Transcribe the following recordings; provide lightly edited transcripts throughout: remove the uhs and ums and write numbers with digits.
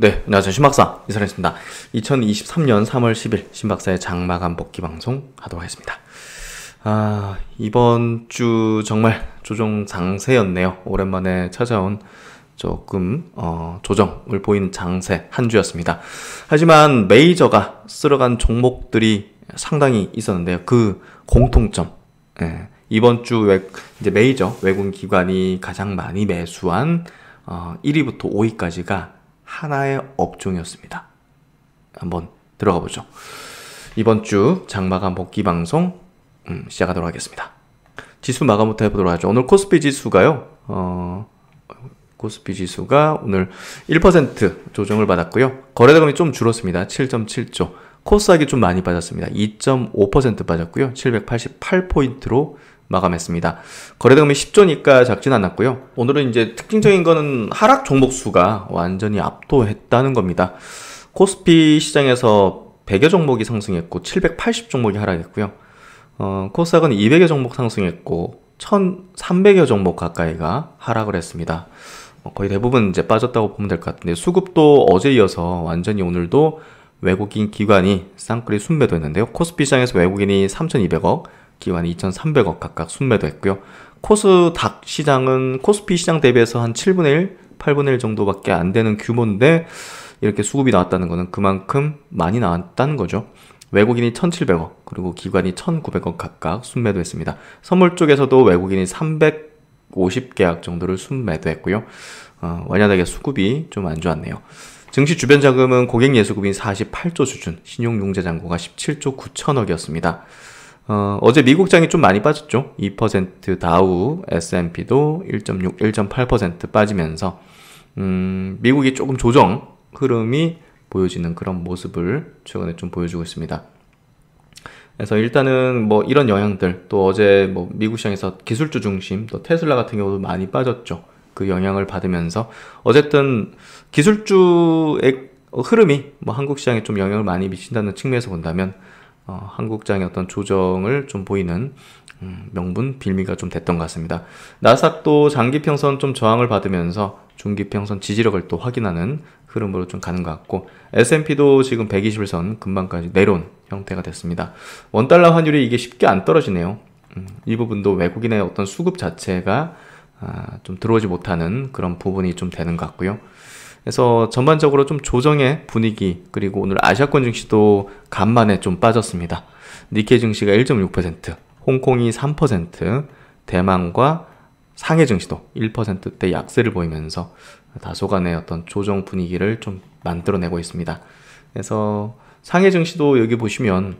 네, 안녕하세요. 신박사 이선했습니다. 2023년 3월 10일 신박사의 장마감 복귀 방송 하도록 하겠습니다. 이번 주 정말 조정 장세였네요. 오랜만에 찾아온 조금 조정을 보이는 장세 한 주였습니다. 하지만 메이저가 쓸어간 종목들이 상당히 있었는데요. 그 공통점, 이번 주 이제 메이저 외국인 기관이 가장 많이 매수한 1위부터 5위까지가 하나의 업종이었습니다. 한번 들어가 보죠. 이번 주 장마감 복귀 방송 시작하도록 하겠습니다. 지수 마감부터 해보도록 하죠. 오늘 코스피 지수가요. 코스피 지수가 오늘 1% 조정을 받았고요. 거래대금이 좀 줄었습니다. 7.7조. 코스닥이 좀 많이 빠졌습니다. 2.5% 빠졌고요. 788포인트로 마감했습니다. 거래대금이 10조니까 작진 않았고요. 오늘은 이제 특징적인 거는 하락 종목 수가 완전히 압도했다는 겁니다. 코스피 시장에서 100여 종목이 상승했고 780 종목이 하락했고요. 코스닥은 200여 종목 상승했고 1300여 종목 가까이가 하락을 했습니다. 거의 대부분 이제 빠졌다고 보면 될 것 같은데, 수급도 어제 이어서 완전히 오늘도 외국인 기관이 쌍끌이 순매도했는데요. 코스피 시장에서 외국인이 3200억, 기관이 2300억 각각 순매도했고요. 코스닥 시장은 코스피 시장 대비해서 한 7분의 1, 8분의 1 정도밖에 안 되는 규모인데 이렇게 수급이 나왔다는 것은 그만큼 많이 나왔다는 거죠. 외국인이 1700억, 그리고 기관이 1900억 각각 순매도했습니다. 선물 쪽에서도 외국인이 350계약 정도를 순매도했고요. 완연하게 수급이 좀 안 좋았네요. 증시 주변 자금은 고객 예수급인 48조 수준, 신용융자 잔고가 17조 9천억이었습니다. 어제 미국장이 좀 많이 빠졌죠. 2% 다우, S&P도 1.6, 1.8% 빠지면서 미국이 조금 조정 흐름이 보여지는 그런 모습을 최근에 좀 보여주고 있습니다. 그래서 일단은 뭐 이런 영향들, 또 어제 뭐 미국 시장에서 기술주 중심, 또 테슬라 같은 경우도 많이 빠졌죠. 그 영향을 받으면서 어쨌든 기술주의 흐름이 뭐 한국 시장에 좀 영향을 많이 미친다는 측면에서 본다면 한국장의 어떤 조정을 좀 보이는 명분 빌미가 좀 됐던 것 같습니다. 나스닥도 장기평선 좀 저항을 받으면서 중기평선 지지력을 또 확인하는 흐름으로 좀 가는 것 같고, S&P도 지금 120일선 근방까지 내려온 형태가 됐습니다. 원달러 환율이 이게 쉽게 안 떨어지네요. 이 부분도 외국인의 어떤 수급 자체가 좀 들어오지 못하는 그런 부분이 좀 되는 것 같고요. 그래서 전반적으로 좀 조정의 분위기, 그리고 오늘 아시아권 증시도 간만에 좀 빠졌습니다. 니케이 증시가 1.6%, 홍콩이 3%, 대만과 상해 증시도 1%대 약세를 보이면서 다소간의 어떤 조정 분위기를 좀 만들어내고 있습니다. 그래서 상해 증시도 여기 보시면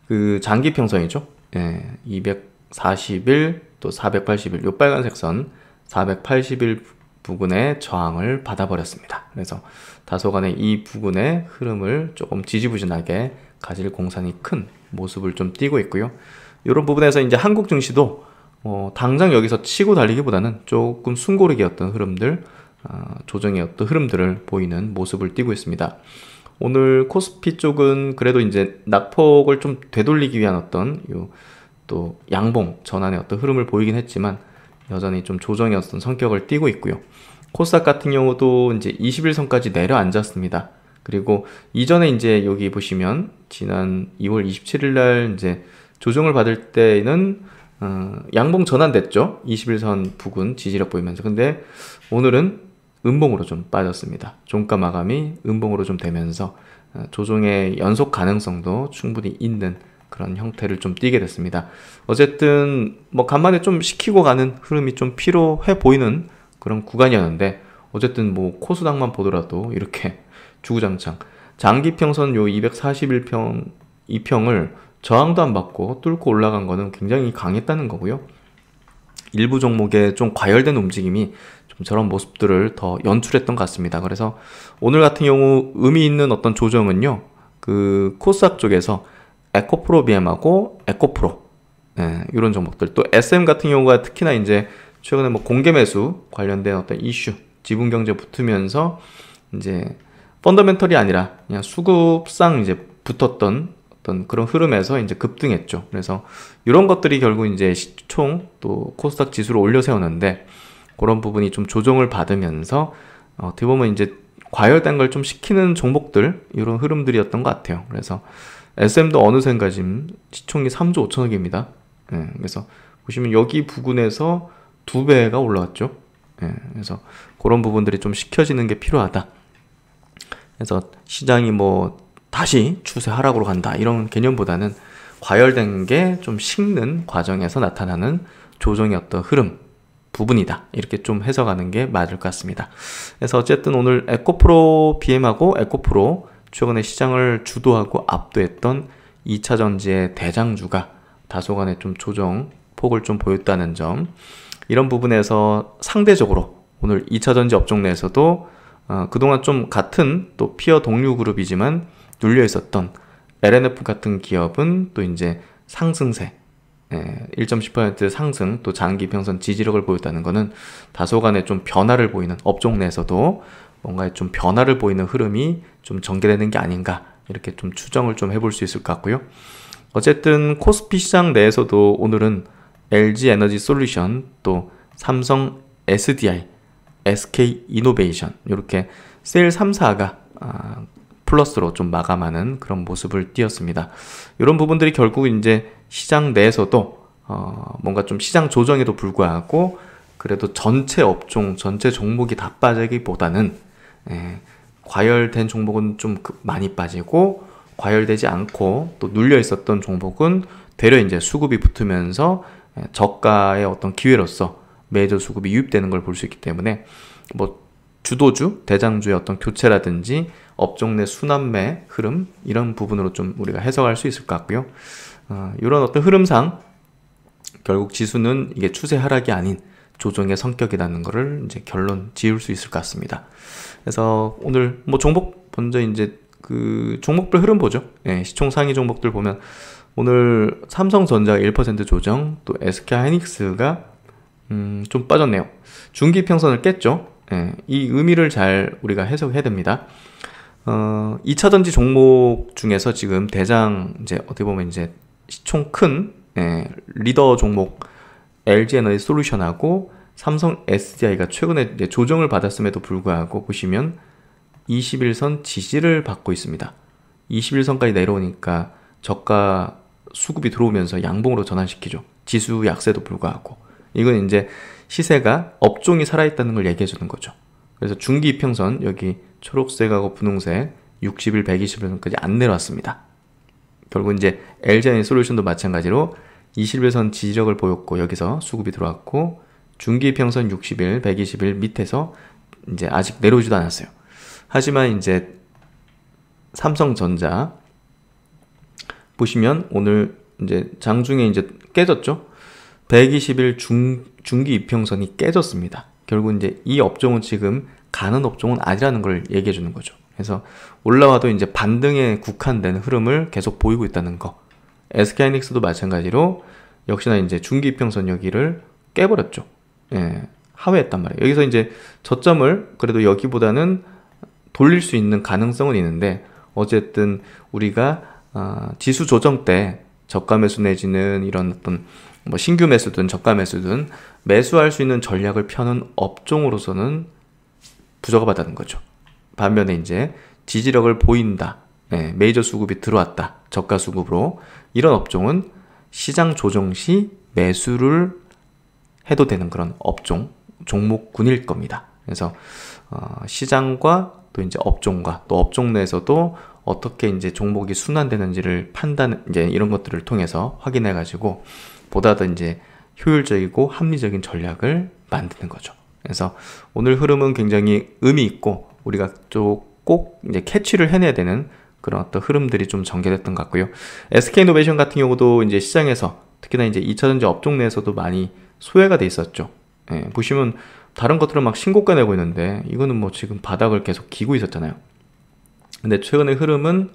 그 장기 평선이죠. 240일 또 480일, 요 빨간색 선 480일 부근의 저항을 받아버렸습니다. 그래서 다소간의 이 부근의 흐름을 조금 지지부진하게 가질 공산이 큰 모습을 좀 띄고 있고요. 이런 부분에서 이제 한국 증시도 당장 여기서 치고 달리기보다는 조금 숨고르기 어떤 흐름들, 조정의 어떤 흐름들을 보이는 모습을 띄고 있습니다. 오늘 코스피 쪽은 그래도 이제 낙폭을 좀 되돌리기 위한 어떤 또 양봉 전환의 어떤 흐름을 보이긴 했지만 여전히 좀 조정의 어떤 성격을 띠고 있고요. 코스닥 같은 경우도 이제 21선까지 내려앉았습니다. 그리고 이전에 이제 여기 보시면 지난 2월 27일 날 이제 조정을 받을 때는 양봉 전환됐죠. 21선 부근 지지력 보이면서. 근데 오늘은 음봉으로 좀 빠졌습니다. 종가 마감이 음봉으로 좀 되면서 조정의 연속 가능성도 충분히 있는 그런 형태를 좀 띠게 됐습니다. 어쨌든 뭐 간만에 좀 식히고 가는 흐름이 좀 필요해 보이는 그런 구간이었는데, 어쨌든 뭐 코스닥만 보더라도 이렇게 주구장창 장기평선 요 241평 2평을 저항도 안 받고 뚫고 올라간 거는 굉장히 강했다는 거고요. 일부 종목에 좀 과열된 움직임이 좀 저런 모습들을 더 연출했던 것 같습니다. 그래서 오늘 같은 경우 의미 있는 어떤 조정은요, 그 코스닥 쪽에서 에코프로비엠하고 에코프로, 이런 종목들, 또 SM 같은 경우가 특히나 이제 최근에 뭐 공개 매수 관련된 어떤 이슈, 지분 경제 붙으면서 이제 펀더멘털이 아니라 그냥 수급상 이제 붙었던 어떤 그런 흐름에서 이제 급등했죠. 그래서 이런 것들이 결국 이제 시총 또 코스닥 지수를 올려 세웠는데, 그런 부분이 좀 조정을 받으면서 어떻게 보면 이제 과열된 걸 좀 시키는 종목들, 이런 흐름들이었던 것 같아요. 그래서 SM도 어느샌가 지금 시총이 3조 5천억입니다. 예, 그래서 보시면 여기 부근에서 2배가 올라왔죠. 예, 그래서 그런 부분들이 좀 식혀지는 게 필요하다. 그래서 시장이 뭐 다시 추세 하락으로 간다 이런 개념보다는 과열된 게 좀 식는 과정에서 나타나는 조정의 어떤 흐름 부분이다, 이렇게 좀 해석하는 게 맞을 것 같습니다. 그래서 어쨌든 오늘 에코프로 BM하고 에코프로 최근에 시장을 주도하고 압도했던 2차전지의 대장주가 다소간의 좀 조정 폭을 좀 보였다는 점, 이런 부분에서 상대적으로 오늘 2차전지 업종 내에서도 그동안 좀 같은 또 피어 동류 그룹이지만 눌려 있었던 LNF 같은 기업은 또 이제 상승세 1.10% 상승, 또 장기 평선 지지력을 보였다는 것은 다소간의 좀 변화를 보이는, 업종 내에서도 뭔가 좀 변화를 보이는 흐름이 좀 전개되는 게 아닌가, 이렇게 좀 추정을 좀 해볼 수 있을 것 같고요. 어쨌든 코스피 시장 내에서도 오늘은 LG 에너지 솔루션, 또 삼성 SDI, SK 이노베이션, 이렇게 세일 3사가 플러스로 좀 마감하는 그런 모습을 띄었습니다. 이런 부분들이 결국 이제 시장 내에서도 뭔가 좀 시장 조정에도 불구하고 그래도 전체 업종, 전체 종목이 다 빠지기보다는 과열된 종목은 좀 많이 빠지고, 과열되지 않고 또 눌려 있었던 종목은 되려 이제 수급이 붙으면서 저가의 어떤 기회로서 메이저 수급이 유입되는 걸 볼 수 있기 때문에, 뭐 주도주, 대장주의 어떤 교체라든지 업종 내 순환매 흐름, 이런 부분으로 좀 우리가 해석할 수 있을 것 같고요. 이런 어떤 흐름상 결국 지수는 이게 추세 하락이 아닌 조정의 성격이라는 것을 이제 결론 지을 수 있을 것 같습니다. 그래서 오늘 뭐 종목 먼저 이제 그 종목별 흐름 보죠. 시총 상위 종목들 보면 오늘 삼성전자가 1% 조정, 또 SK하이닉스가 좀 빠졌네요. 중기 평선을 깼죠. 이 의미를 잘 우리가 해석해야 됩니다. 2차전지 종목 중에서 지금 대장, 이제 어떻게 보면 이제 시총 큰 리더 종목 LG 에너지 솔루션하고 삼성 SDI가 최근에 이제 조정을 받았음에도 불구하고 보시면 21선 지지를 받고 있습니다. 21선까지 내려오니까 저가 수급이 들어오면서 양봉으로 전환시키죠. 지수 약세도 불구하고. 이건 이제 시세가 업종이 살아있다는 걸 얘기해 주는 거죠. 그래서 중기 이평선, 여기 초록색하고 분홍색 60일, 120일선까지 안 내려왔습니다. 결국 이제 LG 에너지 솔루션도 마찬가지로 21선 지지력을 보였고, 여기서 수급이 들어왔고, 중기 평선 60일, 120일 밑에서 이제 아직 내려오지도 않았어요. 하지만 이제 삼성전자 보시면 오늘 이제 장중에 이제 깨졌죠. 120일 중기 이평선이 깨졌습니다. 결국 이제 이 업종은 지금 가는 업종은 아니라는 걸 얘기해 주는 거죠. 그래서 올라와도 이제 반등에 국한된 흐름을 계속 보이고 있다는 거. SK하이닉스도 마찬가지로 역시나 이제 중기 이평선 여기를 깨버렸죠. 하회했단 말이에요. 여기서 이제 저점을 그래도 여기보다는 돌릴 수 있는 가능성은 있는데, 어쨌든 우리가 지수 조정 때 저가 매수 내지는 이런 어떤 뭐 신규 매수든 저가 매수든 매수할 수 있는 전략을 펴는 업종으로서는 부적합하다는 거죠. 반면에 이제 지지력을 보인다, 메이저 수급이 들어왔다, 저가 수급으로, 이런 업종은 시장 조정 시 매수를 해도 되는 그런 업종, 종목군일 겁니다. 그래서 시장과 또 이제 업종과 또 업종 내에서도 어떻게 이제 종목이 순환되는지를 판단, 이제 이런 것들을 통해서 확인해 가지고 보다 더 이제 효율적이고 합리적인 전략을 만드는 거죠. 그래서 오늘 흐름은 굉장히 의미 있고 우리가 꼭 이제 캐치를 해내야 되는 그런 어떤 흐름들이 좀 전개됐던 것 같고요. SK이노베이션 같은 경우도 이제 시장에서 특히나 이제 2차전지 업종 내에서도 많이 소외가 돼 있었죠. 보시면 다른 것들은 막 신고가 내고 있는데 이거는 뭐 지금 바닥을 계속 기고 있었잖아요. 근데 최근의 흐름은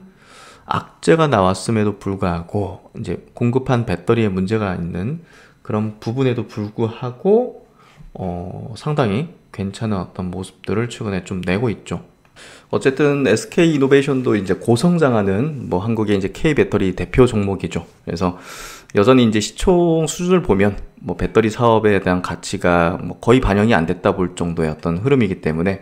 악재가 나왔음에도 불구하고 이제 공급한 배터리에 문제가 있는 그런 부분에도 불구하고 상당히 괜찮은 어떤 모습들을 최근에 좀 내고 있죠. 어쨌든 SK이노베이션도 이제 고성장하는 뭐 한국의 이제 K배터리 대표 종목이죠. 그래서 여전히 이제 시총 수준을 보면 뭐 배터리 사업에 대한 가치가 뭐 거의 반영이 안 됐다 볼 정도의 어떤 흐름이기 때문에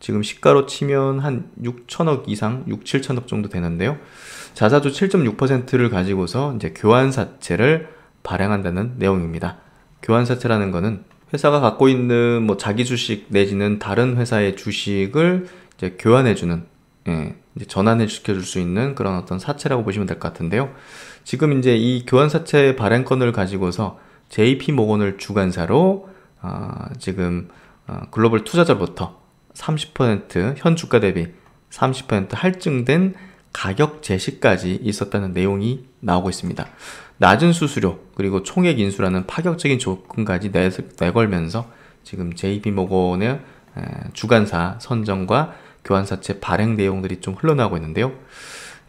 지금 시가로 치면 한 6천억 이상, 6, 7천억 정도 되는데요. 자사주 7.6%를 가지고서 이제 교환사채를 발행한다는 내용입니다. 교환사채라는 거는 회사가 갖고 있는 뭐 자기 주식 내지는 다른 회사의 주식을 이제 교환해주는, 이제 전환시켜줄 수 있는 그런 어떤 사채라고 보시면 될 것 같은데요. 지금 이제 이 교환사채 발행권을 가지고서 JP모건을 주관사로 지금 글로벌 투자자로부터 30% 현 주가 대비 30% 할증된 가격 제시까지 있었다는 내용이 나오고 있습니다. 낮은 수수료 그리고 총액 인수라는 파격적인 조건까지 내걸면서 지금 JP모건의 주관사 선정과 교환사채 발행 내용들이 좀 흘러나오고 있는데요.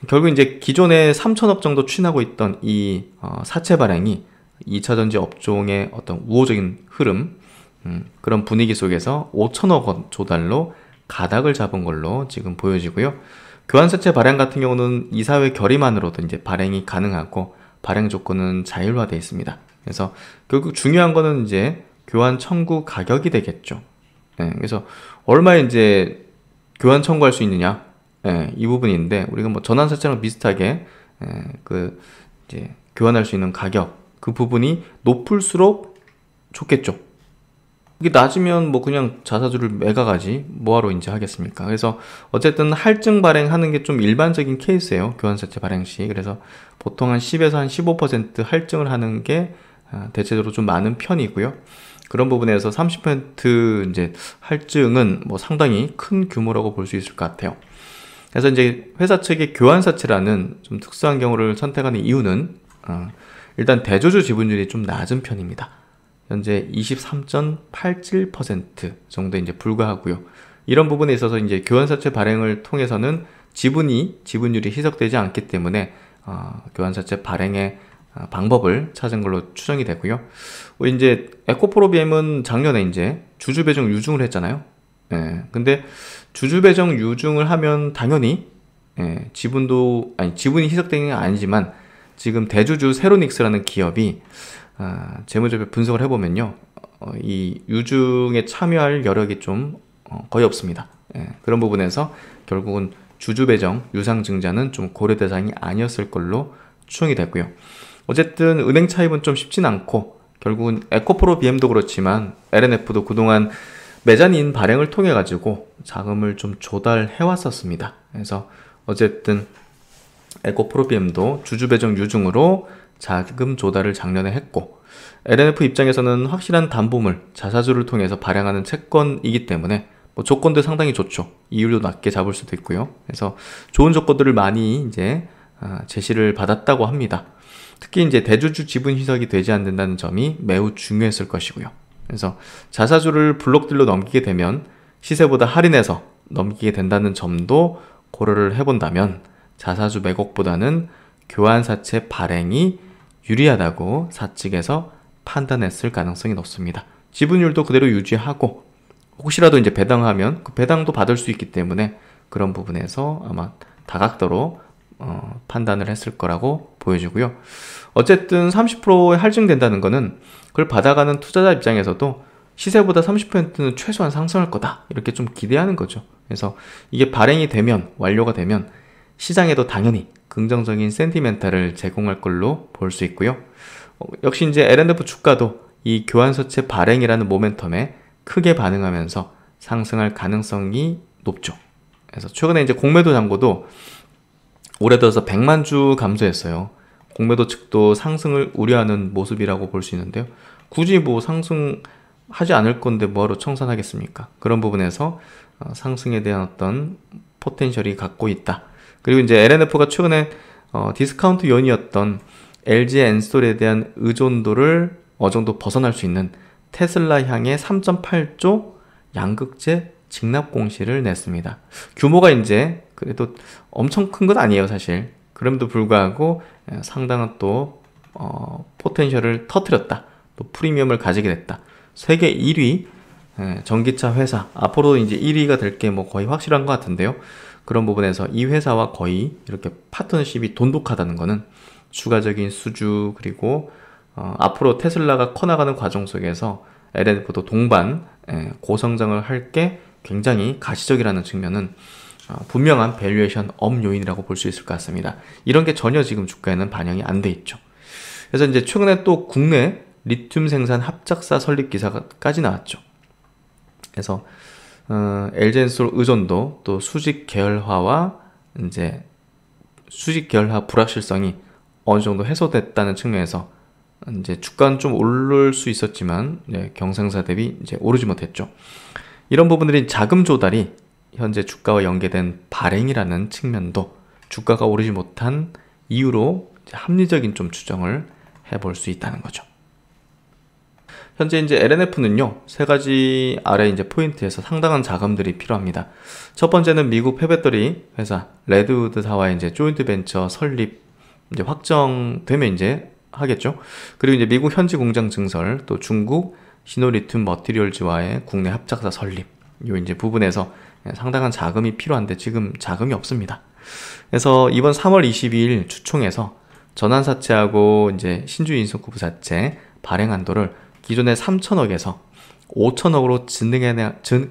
결국 이제 기존에 3천억 정도 추진하고 있던 이 사채 발행이 2차전지 업종의 어떤 우호적인 흐름, 그런 분위기 속에서 5천억 원 조달로 가닥을 잡은 걸로 지금 보여지고요. 교환사채 발행 같은 경우는 이사회 결의만으로도 이제 발행이 가능하고 발행 조건은 자율화되어 있습니다. 그래서 결국 중요한 거는 이제 교환 청구 가격이 되겠죠. 그래서 얼마에 이제 교환 청구할 수 있느냐, 이 부분인데 우리가 뭐 전환사채랑 비슷하게 이제 교환할 수 있는 가격, 그 부분이 높을수록 좋겠죠. 이게 낮으면 뭐 그냥 자사주를 매각하지 뭐하러 이제 하겠습니까? 그래서 어쨌든 할증 발행하는 게 좀 일반적인 케이스예요. 교환사채 발행 시. 그래서 보통 한 10에서 한 15% 할증을 하는 게 대체적으로 좀 많은 편이고요. 그런 부분에서 30% 이제 할증은 뭐 상당히 큰 규모라고 볼 수 있을 것 같아요. 그래서 이제 회사 측의 교환사채라는 좀 특수한 경우를 선택하는 이유는 일단 대주주 지분율이 좀 낮은 편입니다. 현재 23.87% 정도에 이제 불과하고요. 이런 부분에 있어서 이제 교환사채 발행을 통해서는 지분율이 희석되지 않기 때문에 교환사채 발행의 방법을 찾은 걸로 추정이 되고요. 이제 에코프로비엠은 작년에 이제 주주 배정 유증을 했잖아요. 근데 주주 배정 유증을 하면 당연히 지분이 희석되는 게 아니지만 지금 대주주 세로닉스라는 기업이 재무제표 분석을 해보면요, 이 유증에 참여할 여력이 좀 거의 없습니다. 그런 부분에서 결국은 주주 배정 유상증자는 좀 고려 대상이 아니었을 걸로 추정이 됐고요. 어쨌든 은행 차입은 좀 쉽진 않고 결국은 에코프로비엠도 그렇지만 LNF도 그동안 메자닌 발행을 통해 가지고 자금을 좀 조달해 왔었습니다. 그래서 어쨌든 에코프로비엠도 주주 배정 유증으로 자금 조달을 작년에 했고, LNF 입장에서는 확실한 담보물, 자사주를 통해서 발행하는 채권이기 때문에 뭐 조건도 상당히 좋죠. 이율도 낮게 잡을 수도 있고요. 그래서 좋은 조건들을 많이 이제 제시를 받았다고 합니다. 특히 이제 대주주 지분 희석이 되지 않는다는 점이 매우 중요했을 것이고요. 그래서 자사주를 블록딜로 넘기게 되면 시세보다 할인해서 넘기게 된다는 점도 고려를 해본다면 자사주 매곡보다는 교환사채 발행이 유리하다고 사측에서 판단했을 가능성이 높습니다. 지분율도 그대로 유지하고 혹시라도 이제 배당하면 그 배당도 받을 수 있기 때문에 그런 부분에서 아마 다각도로 판단을 했을 거라고 보여지고요. 어쨌든 30%에 할증된다는 거는 그걸 받아가는 투자자 입장에서도 시세보다 30%는 최소한 상승할 거다, 이렇게 좀 기대하는 거죠. 그래서 이게 발행이 되면, 완료가 되면 시장에도 당연히 긍정적인 센티멘탈을 제공할 걸로 볼 수 있고요. 역시 이제 LNF 주가도 이 교환사채 발행이라는 모멘텀에 크게 반응하면서 상승할 가능성이 높죠. 그래서 최근에 이제 공매도 잔고도 올해 들어서 100만 주 감소했어요. 공매도 측도 상승을 우려하는 모습이라고 볼 수 있는데요. 굳이 뭐 상승하지 않을 건데 뭐하러 청산하겠습니까? 그런 부분에서 상승에 대한 어떤 포텐셜이 갖고 있다. 그리고 이제 LNF가 최근에 디스카운트 요인이었던 LG 엔솔에 대한 의존도를 어느 정도 벗어날 수 있는 테슬라 향의 3.8조 양극재 직납 공시를 냈습니다. 규모가 이제 그래도 엄청 큰 건 아니에요, 사실. 그럼에도 불구하고 상당한 또 포텐셜을 터뜨렸다. 또 프리미엄을 가지게 됐다. 세계 1위 전기차 회사, 앞으로 이제 1위가 될 게 뭐 거의 확실한 것 같은데요. 그런 부분에서 이 회사와 거의 이렇게 파트너십이 돈독하다는 거는 추가적인 수주, 그리고 앞으로 테슬라가 커나가는 과정 속에서 LNF도 동반 고성장을 할 게 굉장히 가시적이라는 측면은 분명한 밸류에이션 업 요인이라고 볼 수 있을 것 같습니다. 이런 게 전혀 지금 주가에는 반영이 안 돼 있죠. 그래서 이제 최근에 또 국내 리튬 생산 합작사 설립 기사까지 나왔죠. 그래서 LG엔솔 의존도 또 수직 계열화와 이제 수직 계열화 불확실성이 어느 정도 해소됐다는 측면에서 이제 주가는 좀 오를 수 있었지만 경쟁사 대비 이제 오르지 못했죠. 이런 부분들이 자금 조달이 현재 주가와 연계된 발행이라는 측면도 주가가 오르지 못한 이유로 합리적인 좀 추정을 해볼 수 있다는 거죠. 현재 이제 LNF는요, 세 가지 아래 이제 포인트에서 상당한 자금들이 필요합니다. 첫 번째는 미국 폐배터리 회사 레드우드사와의 이제 조인트 벤처 설립 이제 확정되면 이제 하겠죠. 그리고 이제 미국 현지 공장 증설, 또 중국 시노리튬 머티리얼즈와의 국내 합작사 설립, 요 이제 부분에서 상당한 자금이 필요한데 지금 자금이 없습니다. 그래서 이번 3월 22일 주총에서 전환사채하고 이제 신주인수급 부사채 발행 한도를 기존의 3천억에서 5천억으로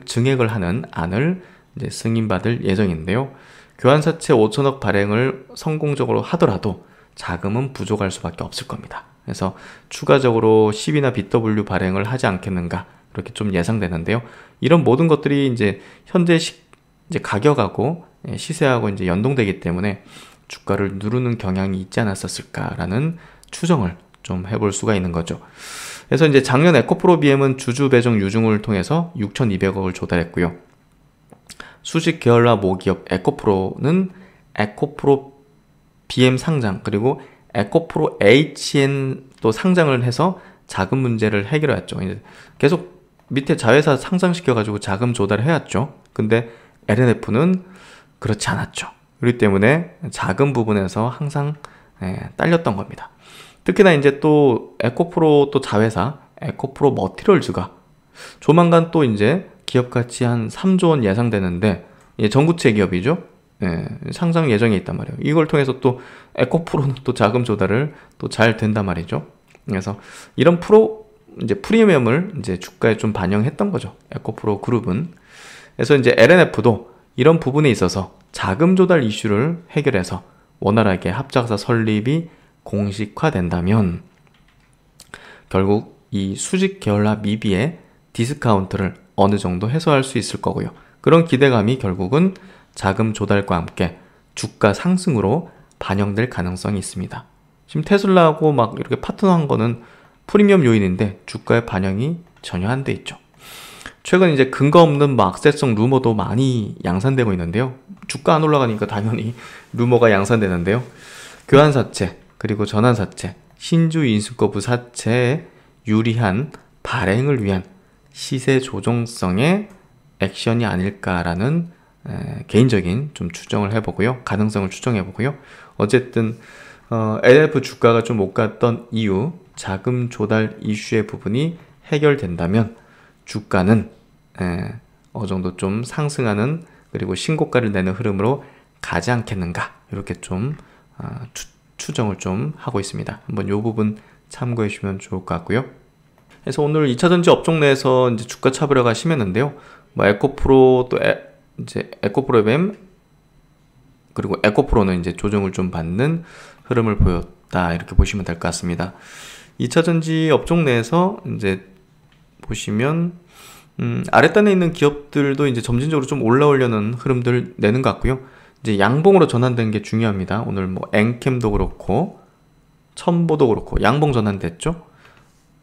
증액을 하는 안을 이제 승인받을 예정인데요. 교환사채 5천억 발행을 성공적으로 하더라도 자금은 부족할 수밖에 없을 겁니다. 그래서 추가적으로 CB나 BW 발행을 하지 않겠는가 그렇게 좀 예상되는데요. 이런 모든 것들이 이제 현재 이제 가격하고 시세하고 이제 연동되기 때문에 주가를 누르는 경향이 있지 않았었을까라는 추정을 좀 해볼 수가 있는 거죠. 그래서 이제 작년 에코프로 BM은 주주 배정 유증을 통해서 6,200억을 조달했고요. 수직 계열화 모기업 에코프로는 에코프로 BM 상장 그리고 에코프로 HN 또 상장을 해서 자금 문제를 해결해왔죠. 이제 계속 밑에 자회사 상장시켜가지고 자금 조달을 해왔죠. 근데 LNF는 그렇지 않았죠. 그렇기 때문에 자금 부분에서 항상 딸렸던 겁니다. 특히나 이제 또 에코프로 또 자회사 에코프로 머티리얼즈가 조만간 또 이제 기업 가치 한 3조 원 예상되는데 전구체 기업이죠. 상장 예정에 있단 말이에요. 이걸 통해서 또 에코프로는 또 자금 조달을 또 잘 된단 말이죠. 그래서 이런 이제 프리미엄을 이제 주가에 좀 반영했던 거죠. 에코프로 그룹은. 그래서 이제 LNF도 이런 부분에 있어서 자금 조달 이슈를 해결해서 원활하게 합작사 설립이 공식화된다면 결국 이 수직 계열화 미비의 디스카운트를 어느 정도 해소할 수 있을 거고요. 그런 기대감이 결국은 자금 조달과 함께 주가 상승으로 반영될 가능성이 있습니다. 지금 테슬라하고 막 이렇게 파트너한 거는 프리미엄 요인인데 주가에 반영이 전혀 안 돼 있죠. 최근 이제 근거 없는 악재성 루머도 많이 양산되고 있는데요. 주가 안 올라가니까 당연히 루머가 양산되는데요. 교환사채 그리고 전환사채, 신주 인수거부 사채에 유리한 발행을 위한 시세 조정성의 액션이 아닐까라는 개인적인 좀 추정을 해보고요. 가능성을 추정해보고요. 어쨌든 LF 주가가 좀 못 갔던 이유, 자금 조달 이슈의 부분이 해결된다면 주가는 어느 정도 좀 상승하는 그리고 신고가를 내는 흐름으로 가지 않겠는가 이렇게 좀 추정을 좀 하고 있습니다. 한번 이 부분 참고해 주시면 좋을 것 같고요. 그래서 오늘 2차전지 업종 내에서 이제 주가 차별화가 심했는데요. 뭐 에코프로 또 이제 에코프로 BM 그리고 에코프로는 이제 조정을 좀 받는 흐름을 보였다 이렇게 보시면 될 것 같습니다. 2차전지 업종 내에서 이제 보시면 아랫단에 있는 기업들도 이제 점진적으로 좀 올라오려는 흐름들 내는 것 같고요. 이제 양봉으로 전환된 게 중요합니다. 오늘 뭐 엔캠도 그렇고 첨보도 그렇고 양봉 전환됐죠.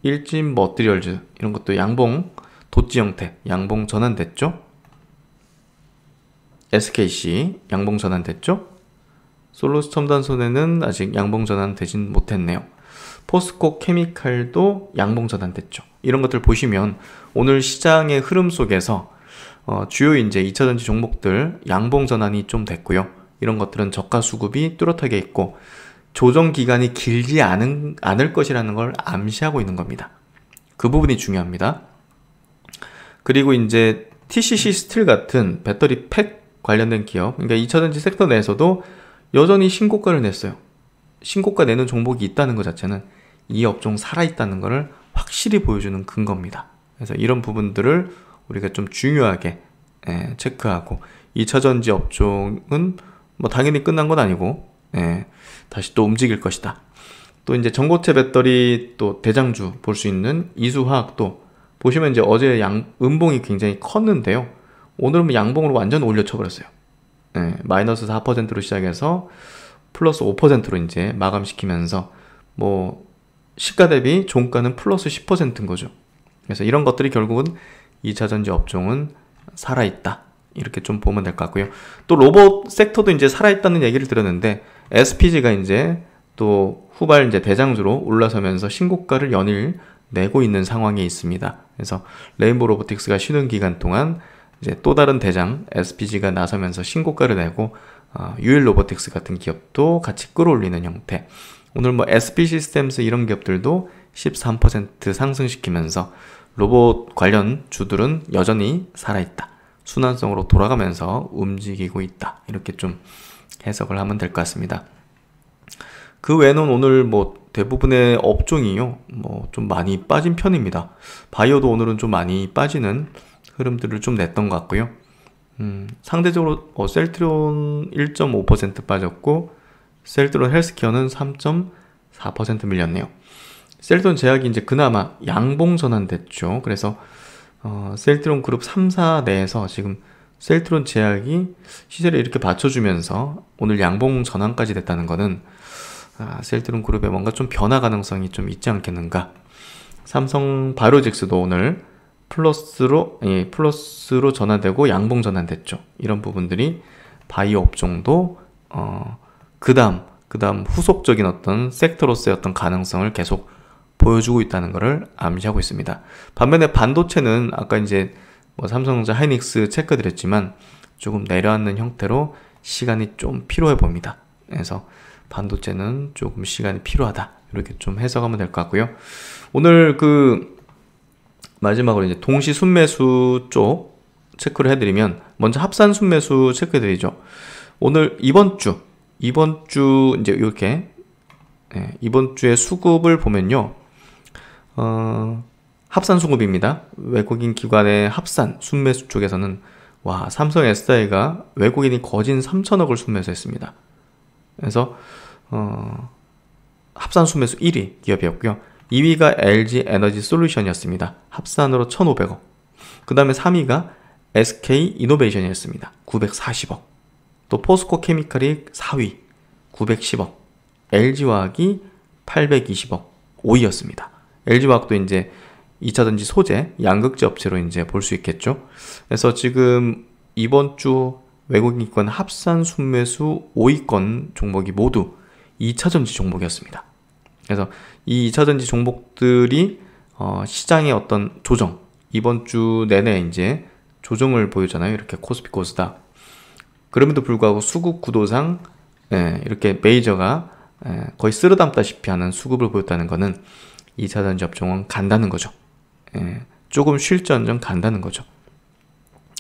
일진 머티리얼즈 이런 것도 양봉 도지 형태 양봉 전환됐죠. SKC 양봉 전환됐죠. 솔로스 첨단손해는 아직 양봉 전환되진 못했네요. 포스코 케미칼도 양봉 전환됐죠. 이런 것들 보시면 오늘 시장의 흐름 속에서 주요 이제 2차전지 종목들 양봉 전환이 좀 됐고요. 이런 것들은 저가 수급이 뚜렷하게 있고 조정 기간이 길지 않을 것이라는 걸 암시하고 있는 겁니다. 그 부분이 중요합니다. 그리고 이제 TCC 스틸 같은 배터리 팩 관련된 기업, 그러니까 2차전지 섹터 내에서도 여전히 신고가를 냈어요. 신고가 내는 종목이 있다는 것 자체는 이 업종 살아있다는 것을 확실히 보여주는 근거입니다. 그래서 이런 부분들을 우리가 좀 중요하게 체크하고 2차전지 업종은 뭐 당연히 끝난 건 아니고 다시 또 움직일 것이다. 또 이제 전고체 배터리 또 대장주 볼 수 있는 이수화학도 보시면 이제 어제 음봉이 굉장히 컸는데요. 오늘은 양봉으로 완전 올려쳐버렸어요. 마이너스 4%로 시작해서 플러스 5%로 이제 마감시키면서 뭐 시가 대비 종가는 플러스 10%인 거죠. 그래서 이런 것들이 결국은 2차전지 업종은 살아있다. 이렇게 좀 보면 될 것 같고요. 또 로봇 섹터도 이제 살아있다는 얘기를 들었는데 SPG가 이제 또 후발 이제 대장주로 올라서면서 신고가를 연일 내고 있는 상황에 있습니다. 그래서 레인보우 로보틱스가 쉬는 기간 동안 이제 또 다른 대장 SPG가 나서면서 신고가를 내고 UL 로보틱스 같은 기업도 같이 끌어올리는 형태. 오늘 뭐 SP 시스템스 이런 기업들도 13% 상승시키면서 로봇 관련 주들은 여전히 살아있다. 순환성으로 돌아가면서 움직이고 있다. 이렇게 좀 해석을 하면 될 것 같습니다. 그 외에는 오늘 뭐 대부분의 업종이요, 뭐 좀 많이 빠진 편입니다. 바이오도 오늘은 좀 많이 빠지는 흐름들을 좀 냈던 것 같고요. 상대적으로 셀트리온 1.5% 빠졌고, 셀트리온 헬스케어는 3.4% 밀렸네요. 셀트리온 제약이 이제 그나마 양봉 전환됐죠. 그래서 셀트리온 그룹 3사 내에서 지금 셀트리온 제약이 시세를 이렇게 받쳐주면서 오늘 양봉 전환까지 됐다는 거는 셀트리온 그룹에 뭔가 좀 변화 가능성이 좀 있지 않겠는가. 삼성 바이오로직스도 오늘 플러스로 전환되고 양봉 전환됐죠. 이런 부분들이 바이오 업종도 그 다음 후속적인 어떤 섹터로서의 어떤 가능성을 계속 보여주고 있다는 것을 암시하고 있습니다. 반면에 반도체는 아까 이제 뭐 삼성전자, 하이닉스 체크드렸지만 조금 내려앉는 형태로 시간이 좀 필요해 봅니다. 그래서 반도체는 조금 시간이 필요하다. 이렇게 좀 해석하면 될 것 같고요. 오늘 그 마지막으로 이제 동시 순매수 쪽 체크를 해드리면 먼저 합산 순매수 체크해드리죠. 오늘 이번 주 이제 이렇게 이번 주의 수급을 보면요. 합산 수급입니다. 외국인 기관의 합산 순매수 쪽에서는 삼성 SDI가 외국인이 거진 3천억을 순매수했습니다. 그래서 합산 순매수 1위 기업이었고요. 2위가 LG 에너지 솔루션이었습니다. 합산으로 1,500억. 그 다음에 3위가 SK 이노베이션이었습니다. 940억. 또 포스코 케미칼이 4위 910억. LG화학이 820억 5위였습니다. LG화학도 이제 2차전지 소재, 양극재 업체로 이제 볼 수 있겠죠. 그래서 지금 이번 주 외국인 기관 합산 순매수 5위권 종목이 모두 2차전지 종목이었습니다. 그래서 이 2차전지 종목들이 시장의 어떤 조정, 이번 주 내내 이제 조정을 보이잖아요. 이렇게 코스피 코스닥. 그럼에도 불구하고 수급 구도상 이렇게 메이저가 거의 쓸어 담다시피 하는 수급을 보였다는 것은 2차전지 업종은 간다는 거죠. 조금 쉴전전 간다는 거죠.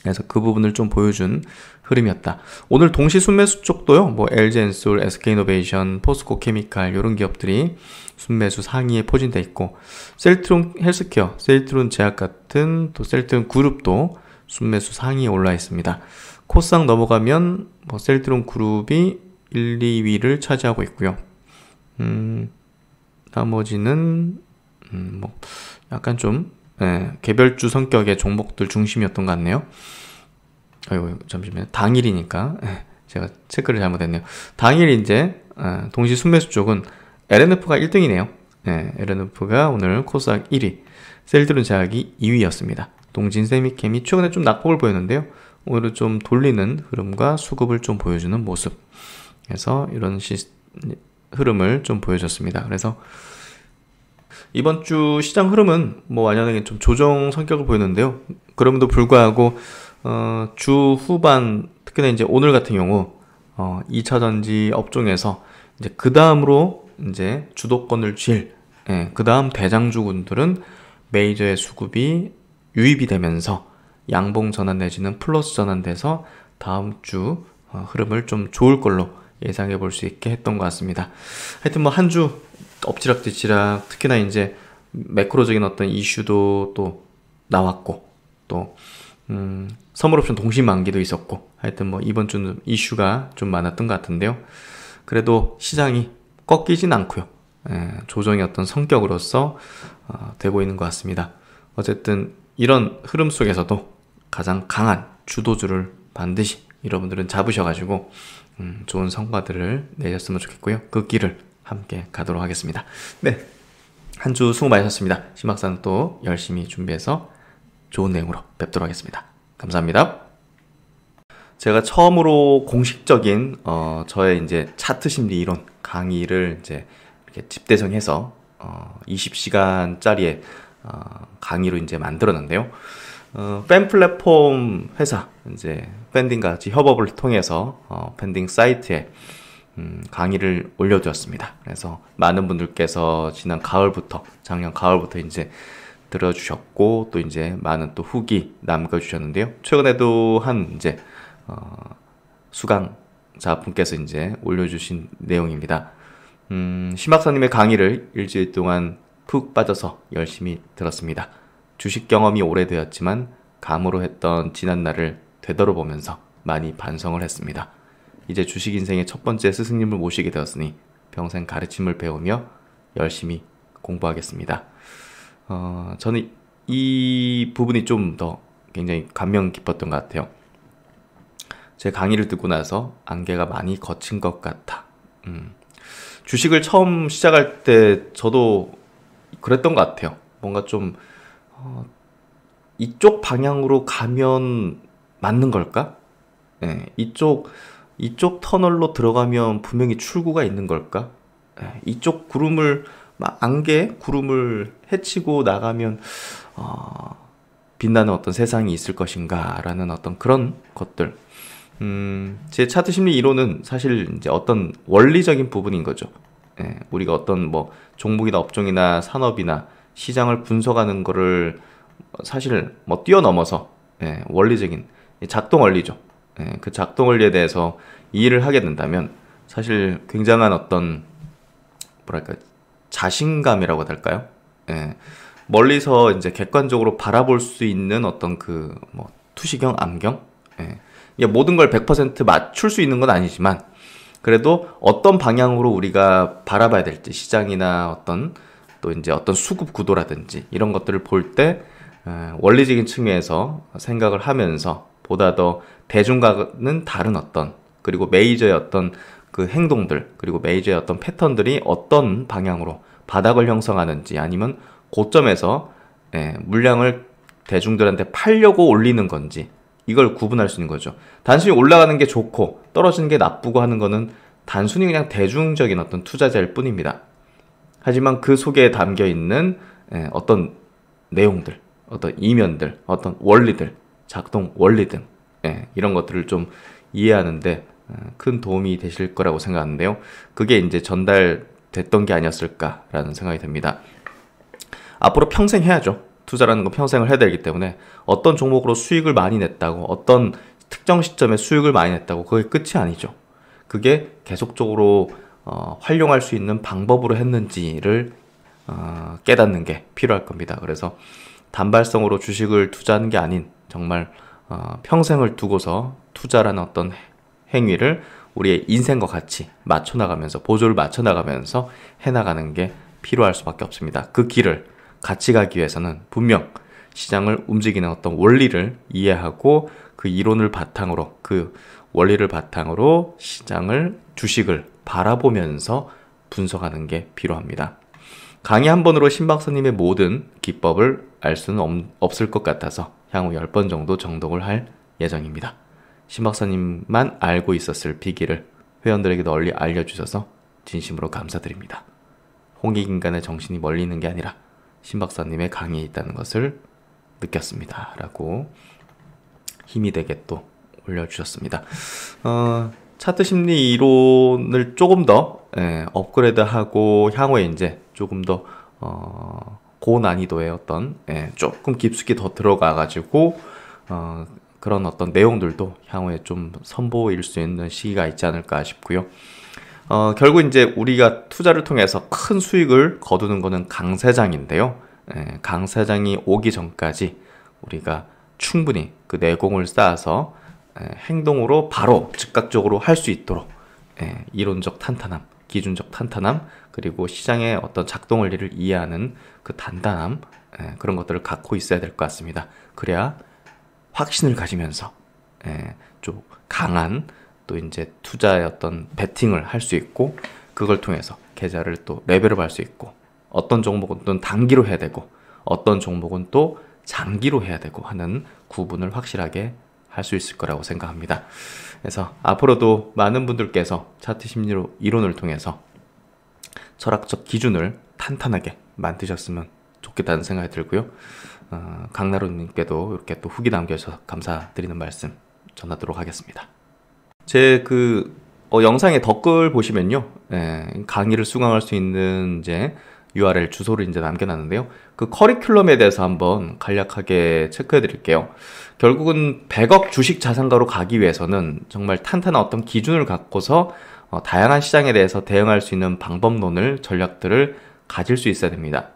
그래서 그 부분을 좀 보여준 흐름이었다. 오늘 동시 순매수 쪽도요. 뭐 LG엔솔, SK이노베이션, 포스코 케미칼 이런 기업들이 순매수 상위에 포진돼 있고, 셀트리온 헬스케어, 셀트리온 제약 같은 또 셀트리온 그룹도 순매수 상위에 올라 있습니다. 코스닥 넘어가면 뭐 셀트리온 그룹이 1, 2위를 차지하고 있고요. 나머지는 뭐 약간 좀 개별주 성격의 종목들 중심이었던 것 같네요. 아이고 잠시만요. 당일이니까 제가 체크를 잘못했네요. 당일 이제 동시 순매수 쪽은 LNF가 1등이네요. LNF가 오늘 코스닥 1위, 셀트리온 제약이 2위였습니다. 동진세미캠이 최근에 좀 낙폭을 보였는데요. 오늘은 좀 돌리는 흐름과 수급을 좀 보여주는 모습. 그래서 이런 흐름을 좀 보여줬습니다. 그래서 이번 주 시장 흐름은 뭐 완연하게 좀 조정 성격을 보이는데요. 그럼에도 불구하고 주 후반 특히나 이제 오늘 같은 경우 2차전지 업종에서 이제 그 다음으로 이제 주도권을 쥘 그 다음 대장주군들은 메이저의 수급이 유입이 되면서 양봉 전환 내지는 플러스 전환돼서 다음 주 흐름을 좀 좋을 걸로 예상해 볼 수 있게 했던 것 같습니다. 하여튼 뭐 한 주 엎치락뒤치락, 특히나 이제 매크로적인 어떤 이슈도 또 나왔고, 또 선물 옵션 동시 만기도 있었고, 하여튼 뭐 이번 주는 이슈가 좀 많았던 것 같은데요. 그래도 시장이 꺾이진 않고요. 조정의 어떤 성격으로서 되고 있는 것 같습니다. 어쨌든 이런 흐름 속에서도 가장 강한 주도주를 반드시 여러분들은 잡으셔가지고 좋은 성과들을 내셨으면 좋겠고요. 그 길을 함께 가도록 하겠습니다. 네, 한 주 수고 많으셨습니다. 신박사는 또 열심히 준비해서 좋은 내용으로 뵙도록 하겠습니다. 감사합니다. 제가 처음으로 공식적인 저의 이제 차트 심리 이론 강의를 이제 이렇게 집대성해서 20시간짜리의 강의로 이제 만들었는데요. 팬 플랫폼 회사 이제 팬딩과 같이 협업을 통해서 팬딩 사이트에 강의를 올려두었습니다. 그래서 많은 분들께서 지난 가을부터 작년 가을부터 이제 들어주셨고 또 이제 많은 또 후기 남겨주셨는데요. 최근에도 한 이제 수강자 분께서 이제 올려주신 내용입니다. 신박사님의 강의를 일주일 동안 푹 빠져서 열심히 들었습니다. 주식 경험이 오래되었지만 감으로 했던 지난날을 되돌아보면서 많이 반성을 했습니다. 이제 주식 인생의 첫 번째 스승님을 모시게 되었으니 평생 가르침을 배우며 열심히 공부하겠습니다. 저는 이 부분이 좀 더 굉장히 감명 깊었던 것 같아요. 제 강의를 듣고 나서 안개가 많이 걷힌 것 같아. 주식을 처음 시작할 때 저도 그랬던 것 같아요. 뭔가 좀 이쪽 방향으로 가면 맞는 걸까? 네, 이쪽 터널로 들어가면 분명히 출구가 있는 걸까? 네, 이쪽 구름을 안개 구름을 헤치고 나가면 빛나는 어떤 세상이 있을 것인가 라는 어떤 그런 것들. 제 차트 심리 이론은 사실 이제 어떤 원리적인 부분인 거죠. 예, 우리가 어떤 뭐 종목이나 업종이나 산업이나 시장을 분석하는 거를 사실 뭐 뛰어넘어서 원리적인 작동 원리죠. 그 작동 원리에 대해서 이해를 하게 된다면 사실 굉장한 어떤 뭐랄까 자신감이라고 해야 될까요? 멀리서 이제 객관적으로 바라볼 수 있는 어떤 그 뭐 투시경, 암경, 이게 모든 걸 100% 맞출 수 있는 건 아니지만 그래도 어떤 방향으로 우리가 바라봐야 될지 시장이나 어떤 또 이제 어떤 수급 구도라든지 이런 것들을 볼 때 원리적인 측면에서 생각을 하면서 보다 더 대중과는 다른 어떤 그리고 메이저의 어떤 그 행동들 그리고 메이저의 어떤 패턴들이 어떤 방향으로 바닥을 형성하는지 아니면 고점에서 물량을 대중들한테 팔려고 올리는 건지 이걸 구분할 수 있는 거죠. 단순히 올라가는 게 좋고 떨어지는 게 나쁘고 하는 거는 단순히 그냥 대중적인 어떤 투자자일 뿐입니다. 하지만 그 속에 담겨 있는 어떤 내용들, 어떤 이면들, 어떤 원리들, 작동 원리 등 이런 것들을 좀 이해하는데 큰 도움이 되실 거라고 생각하는데요. 그게 이제 전달됐던 게 아니었을까라는 생각이 듭니다. 앞으로 평생 해야죠. 투자라는 건 평생을 해야 되기 때문에 어떤 종목으로 수익을 많이 냈다고 어떤 특정 시점에 수익을 많이 냈다고 그게 끝이 아니죠. 그게 계속적으로 활용할 수 있는 방법으로 했는지를 깨닫는 게 필요할 겁니다. 그래서 단발성으로 주식을 투자하는 게 아닌 정말 평생을 두고서 투자라는 어떤 행위를 우리의 인생과 같이 맞춰나가면서 보조를 맞춰나가면서 해나가는 게 필요할 수밖에 없습니다. 그 길을 같이 가기 위해서는 분명 시장을 움직이는 어떤 원리를 이해하고 그 이론을 바탕으로 그 원리를 바탕으로 시장을 주식을 바라보면서 분석하는 게 필요합니다. 강의 한 번으로 신박사님의 모든 기법을 알 수는 없을 것 같아서 향후 10번 정도 정독을 할 예정입니다. 신박사님만 알고 있었을 비기를 회원들에게 널리 알려주셔서 진심으로 감사드립니다. 홍익인간의 정신이 멀리 있는 게 아니라 신박사님의 강의에 있다는 것을 느꼈습니다. 라고 힘이 되게 또 올려주셨습니다. 차트 심리 이론을 조금 더 업그레이드하고 향후에 이제 조금 더 고난이도의 어떤 조금 깊숙이 더 들어가가지고 그런 어떤 내용들도 향후에 좀 선보일 수 있는 시기가 있지 않을까 싶고요. 결국 이제 우리가 투자를 통해서 큰 수익을 거두는 거는 강세장인데요. 강세장이 오기 전까지 우리가 충분히 그 내공을 쌓아서 행동으로 바로 즉각적으로 할 수 있도록 이론적 탄탄함, 기준적 탄탄함, 그리고 시장의 어떤 작동 원리를 이해하는 그 단단함, 그런 것들을 갖고 있어야 될 것 같습니다. 그래야 확신을 가지면서 좀 강한 또 이제 투자의 어떤 베팅을 할 수 있고, 그걸 통해서 계좌를 또 레벨업 할 수 있고, 어떤 종목은 또 단기로 해야 되고 어떤 종목은 또 장기로 해야 되고 하는 구분을 확실하게 할 수 있을 거라고 생각합니다. 그래서 앞으로도 많은 분들께서 차트 심리로 이론을 통해서 철학적 기준을 탄탄하게 만드셨으면 좋겠다는 생각이 들고요. 강나루님께도 이렇게 또 후기 남겨주셔서 감사드리는 말씀 전하도록 하겠습니다. 제 영상의 댓글 보시면요, 강의를 수강할 수 있는 이제 URL 주소를 이제 남겨놨는데요. 그 커리큘럼에 대해서 한번 간략하게 체크해 드릴게요. 결국은 100억 주식 자산가로 가기 위해서는 정말 탄탄한 어떤 기준을 갖고서 다양한 시장에 대해서 대응할 수 있는 방법론을, 전략들을 가질 수 있어야 됩니다.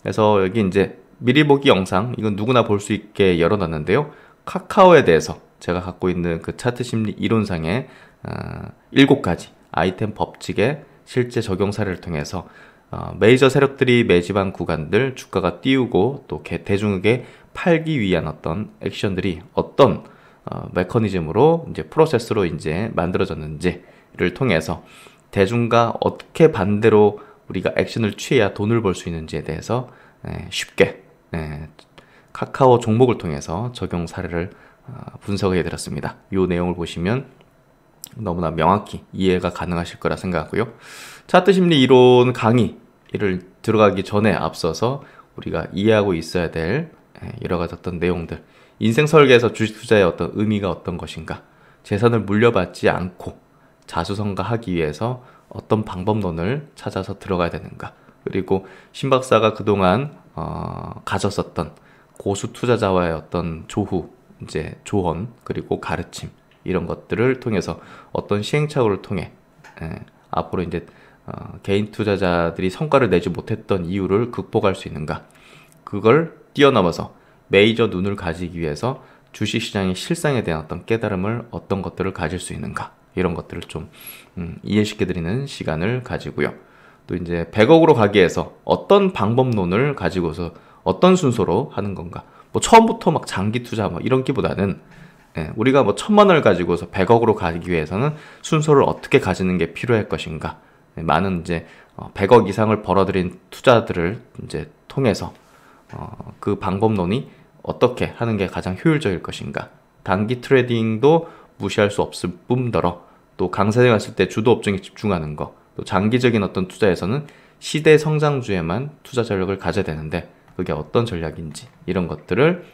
그래서 여기 이제 미리 보기 영상, 이건 누구나 볼 수 있게 열어놨는데요. 카카오에 대해서 제가 갖고 있는 그 차트 심리 이론상의 7가지 아이템 법칙의 실제 적용 사례를 통해서 메이저 세력들이 매집한 구간들 주가가 띄우고 또 대중에게 팔기 위한 어떤 액션들이 어떤 메커니즘으로 이제 프로세스로 이제 만들어졌는지를 통해서 대중과 어떻게 반대로 우리가 액션을 취해야 돈을 벌 수 있는지에 대해서 쉽게 카카오 종목을 통해서 적용 사례를 분석해 드렸습니다. 이 내용을 보시면 너무나 명확히 이해가 가능하실 거라 생각하고요. 차트 심리 이론 강의를 들어가기 전에 앞서서 우리가 이해하고 있어야 될 여러 가지 어떤 내용들, 인생 설계에서 주식 투자의 어떤 의미가 어떤 것인가, 재산을 물려받지 않고 자수성가하기 위해서 어떤 방법론을 찾아서 들어가야 되는가, 그리고 신 박사가 그동안 가졌었던 고수 투자자와의 어떤 조언, 그리고 가르침, 이런 것들을 통해서 어떤 시행착오를 통해 앞으로 이제 개인 투자자들이 성과를 내지 못했던 이유를 극복할 수 있는가, 그걸 뛰어넘어서 메이저 눈을 가지기 위해서 주식시장의 실상에 대한 어떤 깨달음을, 어떤 것들을 가질 수 있는가, 이런 것들을 좀 이해시켜드리는 시간을 가지고요. 또 이제 100억으로 가기 위해서 어떤 방법론을 가지고서 어떤 순서로 하는 건가, 뭐 처음부터 막 장기 투자 뭐 이런 기보다는 우리가 뭐 1000만 원을 가지고서 100억으로 가기 위해서는 순서를 어떻게 가지는 게 필요할 것인가, 많은 이제 100억 이상을 벌어들인 투자들을 이제 통해서 그 방법론이 어떻게 하는 게 가장 효율적일 것인가, 단기 트레이딩도 무시할 수 없을 뿐더러 또 강세에 왔을 때 주도 업종에 집중하는 거, 또 장기적인 어떤 투자에서는 시대 성장주에만 투자 전략을 가져야 되는데 그게 어떤 전략인지, 이런 것들을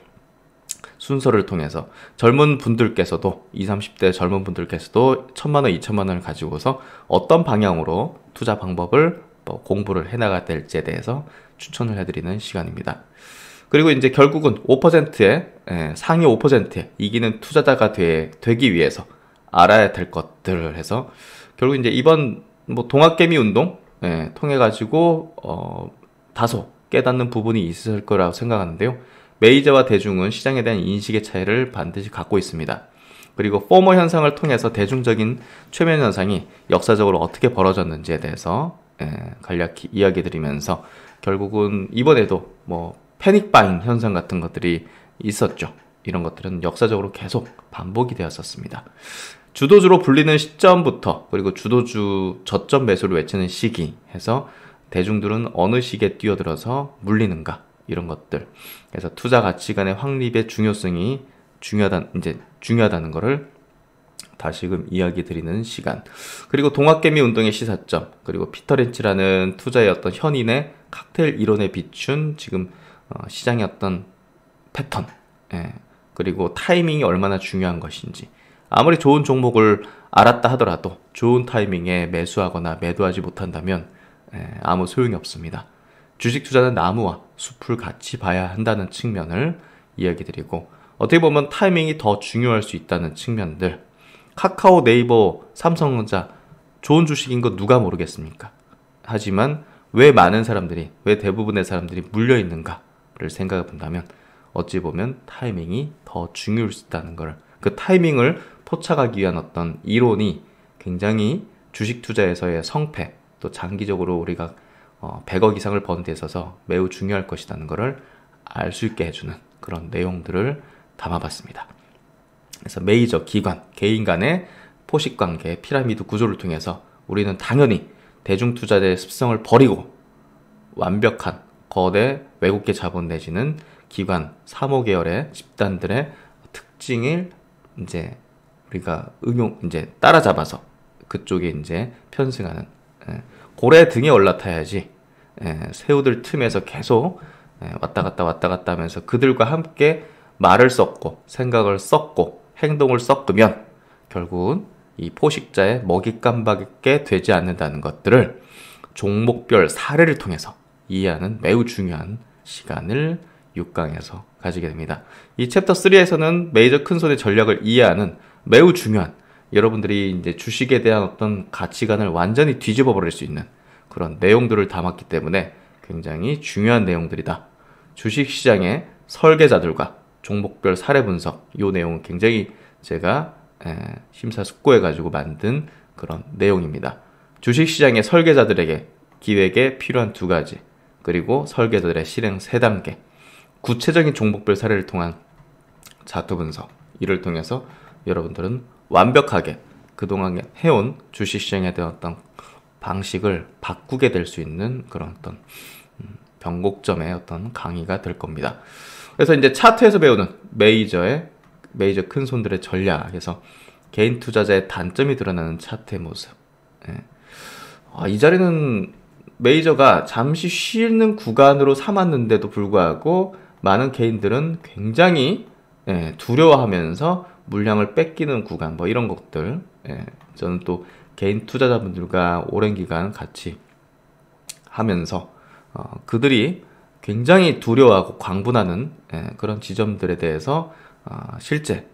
순서를 통해서 젊은 분들께서도 20, 30대 젊은 분들께서도 1000만 원, 2000만 원을 가지고서 어떤 방향으로 투자 방법을 공부를 해나가야 될지에 대해서 추천을 해드리는 시간입니다. 그리고 이제 결국은 5%의 상위 5%에 이기는 투자자가 되기 위해서 알아야 될 것들을 해서 결국 이제 이번 뭐 동학개미 운동 통해 가지고 다소 깨닫는 부분이 있을 거라고 생각하는데요. 메이저와 대중은 시장에 대한 인식의 차이를 반드시 갖고 있습니다. 그리고 포머 현상을 통해서 대중적인 최면 현상이 역사적으로 어떻게 벌어졌는지에 대해서 간략히 이야기 드리면서 결국은 이번에도 뭐 패닉 바잉 현상 같은 것들이 있었죠. 이런 것들은 역사적으로 계속 반복이 되었었습니다. 주도주로 불리는 시점부터, 그리고 주도주 저점 매수를 외치는 시기 해서 대중들은 어느 시기에 뛰어들어서 물리는가, 이런 것들. 그래서 투자 가치관의 확립의 중요성이 중요하다는 것을 다시금 이야기 드리는 시간. 그리고 동학개미 운동의 시사점, 그리고 피터 린치라는 투자의 어떤 현인의 칵테일 이론에 비춘 지금 시장의 어떤 패턴, 그리고 타이밍이 얼마나 중요한 것인지, 아무리 좋은 종목을 알았다 하더라도 좋은 타이밍에 매수하거나 매도하지 못한다면 아무 소용이 없습니다. 주식 투자는 나무와 숲을 같이 봐야 한다는 측면을 이야기 드리고, 어떻게 보면 타이밍이 더 중요할 수 있다는 측면들, 카카오, 네이버, 삼성전자 좋은 주식인 거 누가 모르겠습니까? 하지만 왜 대부분의 사람들이 물려 있는가를 생각해 본다면 어찌 보면 타이밍이 더 중요할 수 있다는 걸, 그 타이밍을 포착하기 위한 어떤 이론이 굉장히 주식 투자에서의 성패, 또 장기적으로 우리가 100억 이상을 버는 데 있어서 매우 중요할 것이라는 것을 알 수 있게 해주는 그런 내용들을 담아봤습니다. 그래서 메이저 기관, 개인 간의 포식관계, 피라미드 구조를 통해서 우리는 당연히 대중투자자의 습성을 버리고 완벽한 거대 외국계 자본 내지는 기관, 사모계열의 집단들의 특징을 이제 우리가 이제 따라잡아서 그쪽에 이제 편승하는, 고래 등에 올라타야지 새우들 틈에서 계속 왔다 갔다 하면서 그들과 함께 말을 섞고 생각을 섞고 행동을 섞으면 결국은 이 포식자의 먹잇감 받게 되지 않는다는 것들을 종목별 사례를 통해서 이해하는 매우 중요한 시간을 6강에서 가지게 됩니다. 이 챕터 3에서는 메이저 큰손의 전략을 이해하는 매우 중요한, 여러분들이 이제 주식에 대한 어떤 가치관을 완전히 뒤집어 버릴 수 있는 그런 내용들을 담았기 때문에 굉장히 중요한 내용들이다. 주식시장의 설계자들과 종목별 사례 분석, 이 내용은 굉장히 제가 심사숙고해가지고 만든 그런 내용입니다. 주식시장의 설계자들에게 기획에 필요한 2가지, 그리고 설계자들의 실행 3단계, 구체적인 종목별 사례를 통한 차트 분석, 이를 통해서 여러분들은 완벽하게 그동안 해온 주식시장에 대한 어떤 방식을 바꾸게 될 수 있는 그런 어떤 변곡점의 어떤 강의가 될 겁니다. 그래서 이제 차트에서 배우는 메이저 큰 손들의 전략에서 개인 투자자의 단점이 드러나는 차트의 모습. 이 자리는 메이저가 잠시 쉬는 구간으로 삼았는데도 불구하고 많은 개인들은 굉장히 두려워하면서 물량을 뺏기는 구간, 뭐 이런 것들. 저는 또 개인 투자자분들과 오랜 기간 같이 하면서 그들이 굉장히 두려워하고 광분하는 그런 지점들에 대해서 실제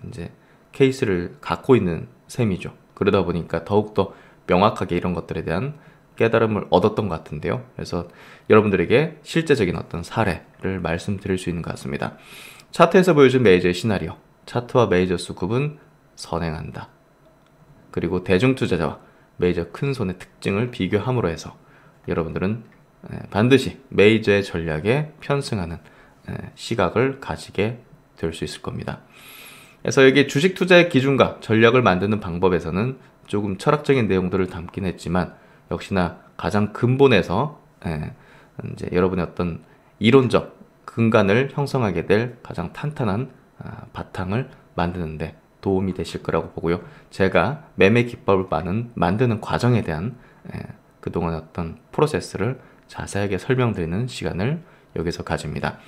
이제 케이스를 갖고 있는 셈이죠. 그러다 보니까 더욱더 명확하게 이런 것들에 대한 깨달음을 얻었던 것 같은데요. 그래서 여러분들에게 실제적인 어떤 사례를 말씀드릴 수 있는 것 같습니다. 차트에서 보여준 메이저의 시나리오, 차트와 메이저 수급은 선행한다. 그리고 대중투자자와 메이저 큰손의 특징을 비교함으로 해서 여러분들은 반드시 메이저의 전략에 편승하는 시각을 가지게 될 수 있을 겁니다. 그래서 여기 주식 투자의 기준과 전략을 만드는 방법에서는 조금 철학적인 내용들을 담긴 했지만 역시나 가장 근본에서 이제 여러분의 어떤 이론적 근간을 형성하게 될 가장 탄탄한 바탕을 만드는데 도움이 되실 거라고 보고요. 제가 매매 기법을 만드는 과정에 대한 그동안의 어떤 프로세스를 자세하게 설명드리는 시간을 여기서 가집니다.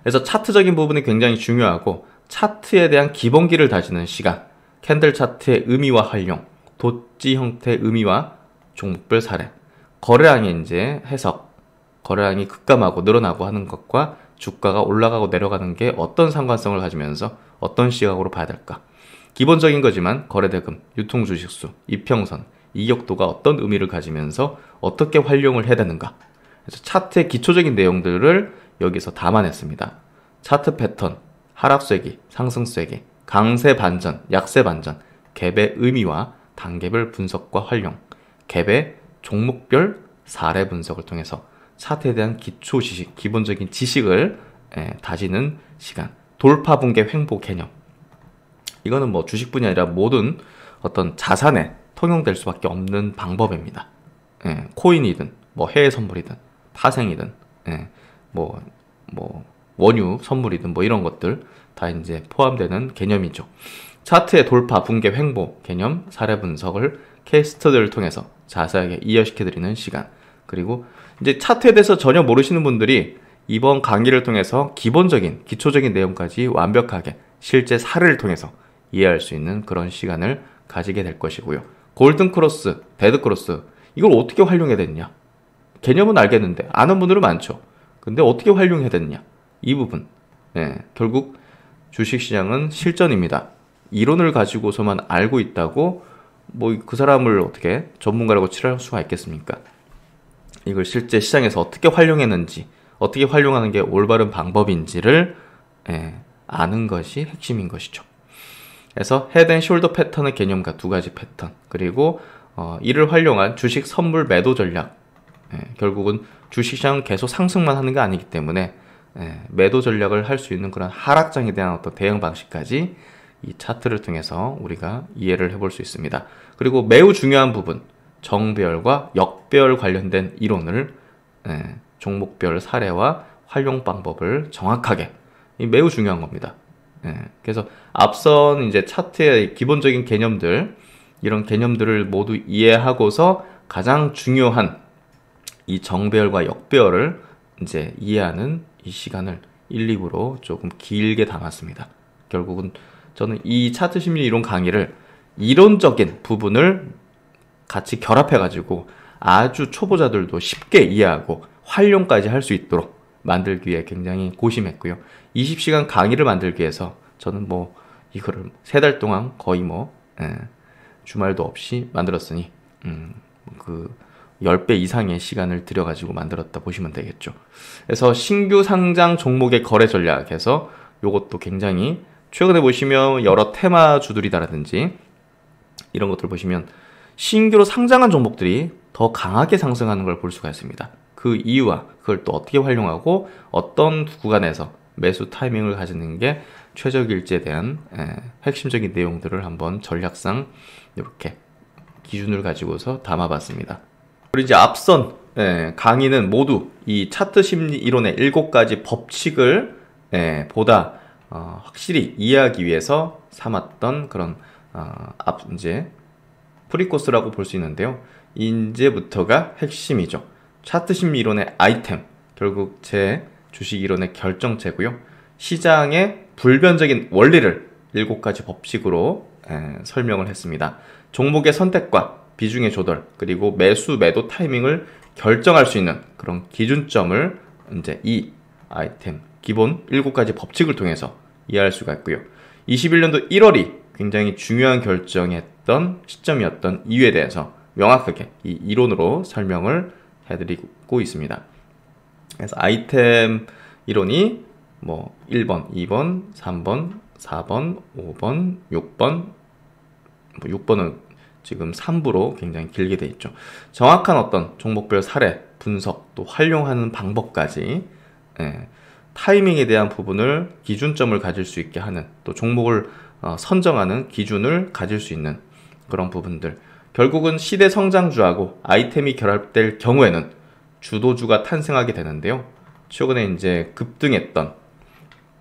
그래서 차트적인 부분이 굉장히 중요하고 차트에 대한 기본기를 다지는 시간, 캔들 차트의 의미와 활용, 도지 형태의 의미와 종목별 사례, 거래량의 이제 해석, 거래량이 급감하고 늘어나고 하는 것과 주가가 올라가고 내려가는 게 어떤 상관성을 가지면서 어떤 시각으로 봐야 될까? 기본적인 거지만 거래대금, 유통주식수, 이평선, 이격도가 어떤 의미를 가지면서 어떻게 활용을 해야 되는가? 그래서 차트의 기초적인 내용들을 여기서 담아냈습니다. 차트 패턴, 하락세기, 상승세기, 강세 반전, 약세 반전, 갭의 의미와 단계별 분석과 활용, 갭의 종목별 사례 분석을 통해서 차트에 대한 기초 지식, 기본적인 지식을 다지는 시간, 돌파 붕괴 횡보 개념. 이거는 뭐 주식뿐이 아니라 모든 어떤 자산에 통용될 수밖에 없는 방법입니다. 코인이든 뭐 해외 선물이든 파생이든 뭐 원유 선물이든 뭐 이런 것들 다 이제 포함되는 개념이죠. 차트의 돌파, 붕괴, 횡보 개념 사례 분석을 케이스 스터디를 통해서 자세하게 이해시켜드리는 시간. 그리고 이제 차트에 대해서 전혀 모르시는 분들이 이번 강의를 통해서 기본적인, 기초적인 내용까지 완벽하게 실제 사례를 통해서 이해할 수 있는 그런 시간을 가지게 될 것이고요. 골든 크로스, 데드 크로스, 이걸 어떻게 활용해야 되느냐? 개념은 알겠는데 아는 분들은 많죠. 근데 어떻게 활용해야 되느냐? 이 부분. 결국 주식시장은 실전입니다. 이론을 가지고서만 알고 있다고 뭐 그 사람을 어떻게 전문가라고 칠할 수가 있겠습니까? 이걸 실제 시장에서 어떻게 활용했는지, 어떻게 활용하는 게 올바른 방법인지를 아는 것이 핵심인 것이죠. 그래서 헤드 앤 숄더 패턴의 개념과 두 가지 패턴, 그리고 이를 활용한 주식 선물 매도 전략. 결국은 주식시장은 계속 상승만 하는 게 아니기 때문에 매도 전략을 할 수 있는 그런 하락장에 대한 어떤 대응 방식까지 이 차트를 통해서 우리가 이해를 해볼 수 있습니다. 그리고 매우 중요한 부분, 정배열과 역배열 관련된 이론을 종목별 사례와 활용 방법을 정확하게, 매우 중요한 겁니다. 그래서 앞선 이제 차트의 기본적인 개념들, 이런 개념들을 모두 이해하고서 가장 중요한 이 정배열과 역배열을 이제 이해하는 이 시간을 1, 2부로 조금 길게 담았습니다. 결국은 저는 이 차트 심리 이론 강의를 이론적인 부분을 같이 결합해가지고 아주 초보자들도 쉽게 이해하고 활용까지 할 수 있도록 만들기 위해 굉장히 고심했고요. 20시간 강의를 만들기 위해서 저는 뭐 이거를 3달 동안 거의 주말도 없이 만들었으니 그 10배 이상의 시간을 들여가지고 만들었다 보시면 되겠죠. 그래서 신규 상장 종목의 거래 전략에서 요것도 굉장히 최근에 보시면 여러 테마주들이다라든지 이런 것들 보시면 신규로 상장한 종목들이 더 강하게 상승하는 걸 볼 수가 있습니다. 그 이유와 그걸 또 어떻게 활용하고 어떤 구간에서 매수 타이밍을 가지는 게 최적일지에 대한 핵심적인 내용들을 한번 전략상 이렇게 기준을 가지고서 담아봤습니다. 그리고 이제 앞선 강의는 모두 이 차트 심리 이론의 7가지 법칙을 보다 확실히 이해하기 위해서 삼았던 그런 이제 프리코스라고 볼 수 있는데요. 이제부터가 핵심이죠. 차트 심리 이론의 아이템, 결국 제 주식 이론의 결정체고요. 시장의 불변적인 원리를 7가지 법칙으로 설명을 했습니다. 종목의 선택과 비중의 조절, 그리고 매수 매도 타이밍을 결정할 수 있는 그런 기준점을 이제 이 아이템 기본 7가지 법칙을 통해서 이해할 수가 있고요. 21년도 1월이 굉장히 중요한 결정했던 시점이었던 이유에 대해서 명확하게 이 이론으로 설명을 해드리고 있습니다. 그래서 아이템 이론이 뭐 1번, 2번, 3번, 4번, 5번, 6번, 6번은 지금 3부로 굉장히 길게 돼 있죠. 정확한 어떤 종목별 사례, 분석, 또 활용하는 방법까지 타이밍에 대한 부분을 기준점을 가질 수 있게 하는, 또 종목을 선정하는 기준을 가질 수 있는 그런 부분들. 결국은 시대 성장주하고 아이템이 결합될 경우에는 주도주가 탄생하게 되는데요. 최근에 이제 급등했던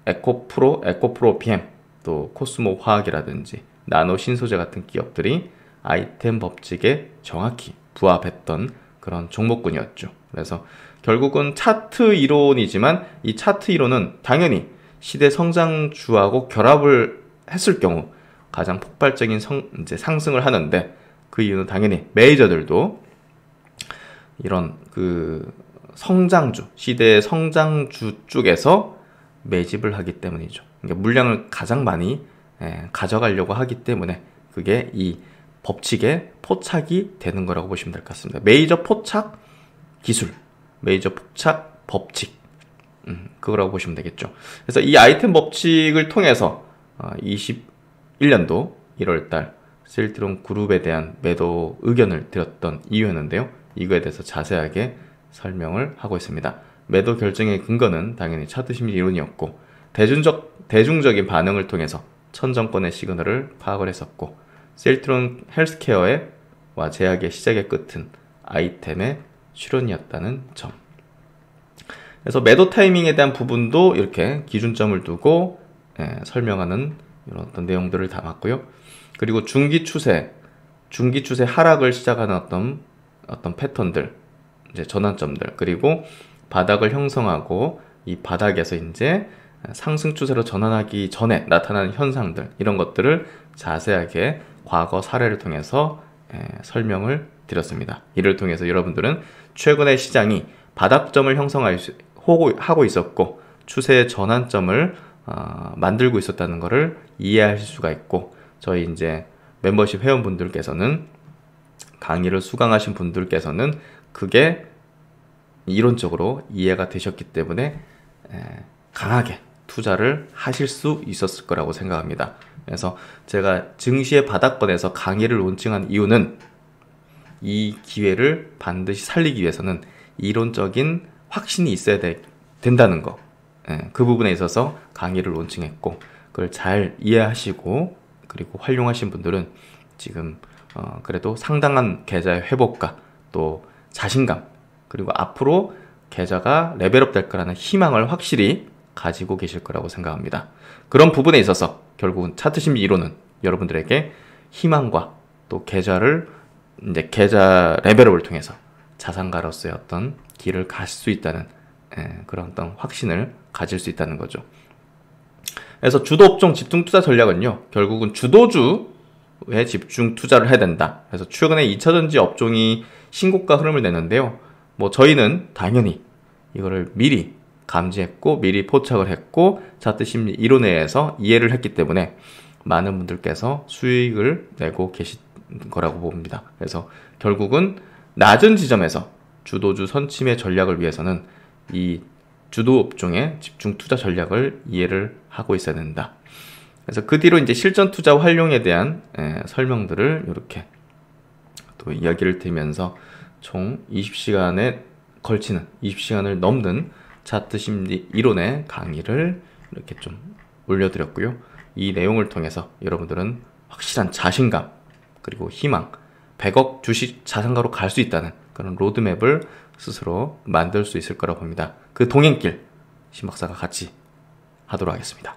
에코프로 PM, 또 코스모 화학이라든지 나노 신소재 같은 기업들이 아이템 법칙에 정확히 부합했던 그런 종목군이었죠. 그래서 결국은 차트 이론이지만 이 차트 이론은 당연히 시대 성장주하고 결합을 했을 경우 가장 폭발적인 이제 상승을 하는데, 그 이유는 당연히 메이저들도 이런 그 성장주, 시대의 성장주 쪽에서 매집을 하기 때문이죠. 그러니까 물량을 가장 많이 가져가려고 하기 때문에 그게 이 법칙에 포착이 되는 거라고 보시면 될 것 같습니다. 메이저 포착 기술, 메이저 포착 법칙, 그거라고 보시면 되겠죠. 그래서 이 아이템 법칙을 통해서 21년도 1월달 셀트론 그룹에 대한 매도 의견을 드렸던 이유였는데요. 이거에 대해서 자세하게 설명을 하고 있습니다. 매도 결정의 근거는 당연히 차트 심리 이론이었고, 대중적인 반응을 통해서 천정권의 시그널을 파악을 했었고, 셀트론 헬스케어와 제약의 시작의 끝은 아이템의 출현이었다는 점. 그래서 매도 타이밍에 대한 부분도 이렇게 기준점을 두고 설명하는 이런 어떤 내용들을 담았고요. 그리고 중기 추세 하락을 시작하는 어떤 패턴들, 이제 전환점들, 그리고 바닥을 형성하고 이 바닥에서 이제 상승 추세로 전환하기 전에 나타나는 현상들, 이런 것들을 자세하게 과거 사례를 통해서 설명을 드렸습니다. 이를 통해서 여러분들은 최근에 시장이 바닥점을 형성하고 있었고 추세의 전환점을 만들고 있었다는 것을 이해하실 수가 있고, 저희 이제 멤버십 회원분들께서는, 강의를 수강하신 분들께서는 그게 이론적으로 이해가 되셨기 때문에 강하게 투자를 하실 수 있었을 거라고 생각합니다. 그래서 제가 증시의 바닥권에서 강의를 론칭한 이유는 이 기회를 반드시 살리기 위해서는 이론적인 확신이 있어야 된다는 거, 그 부분에 있어서 강의를 론칭했고, 그걸 잘 이해하시고 그리고 활용하신 분들은 지금 그래도 상당한 계좌의 회복과 또 자신감, 그리고 앞으로 계좌가 레벨업 될 거라는 희망을 확실히 가지고 계실 거라고 생각합니다. 그런 부분에 있어서 결국은 차트 심리 이론은 여러분들에게 희망과 또 계좌 레벨업을 통해서 자산가로서의 어떤 길을 갈 수 있다는 그런 어떤 확신을 가질 수 있다는 거죠. 그래서 주도 업종 집중 투자 전략은요, 결국은 주도주에 집중 투자를 해야 된다. 그래서 최근에 2차전지 업종이 신고가 흐름을 내는데요. 뭐 저희는 당연히 이거를 미리 감지했고 미리 포착을 했고 차트 심리 이론에 의해서 이해를 했기 때문에 많은 분들께서 수익을 내고 계신 거라고 봅니다. 그래서 결국은 낮은 지점에서 주도주 선침의 전략을 위해서는 이 주도 업종의 집중 투자 전략을 이해를 하고 있어야 된다. 그래서 그 뒤로 이제 실전 투자 활용에 대한 설명들을 이렇게 또 이야기를 드리면서 총 20시간에 걸치는 20시간을 넘는 차트 심리 이론의 강의를 이렇게 좀 올려드렸고요. 이 내용을 통해서 여러분들은 확실한 자신감 그리고 희망, 100억 주식 자산가로 갈 수 있다는 그런 로드맵을 스스로 만들 수 있을 거라고 봅니다. 그 동행길 신박사가 같이 하도록 하겠습니다.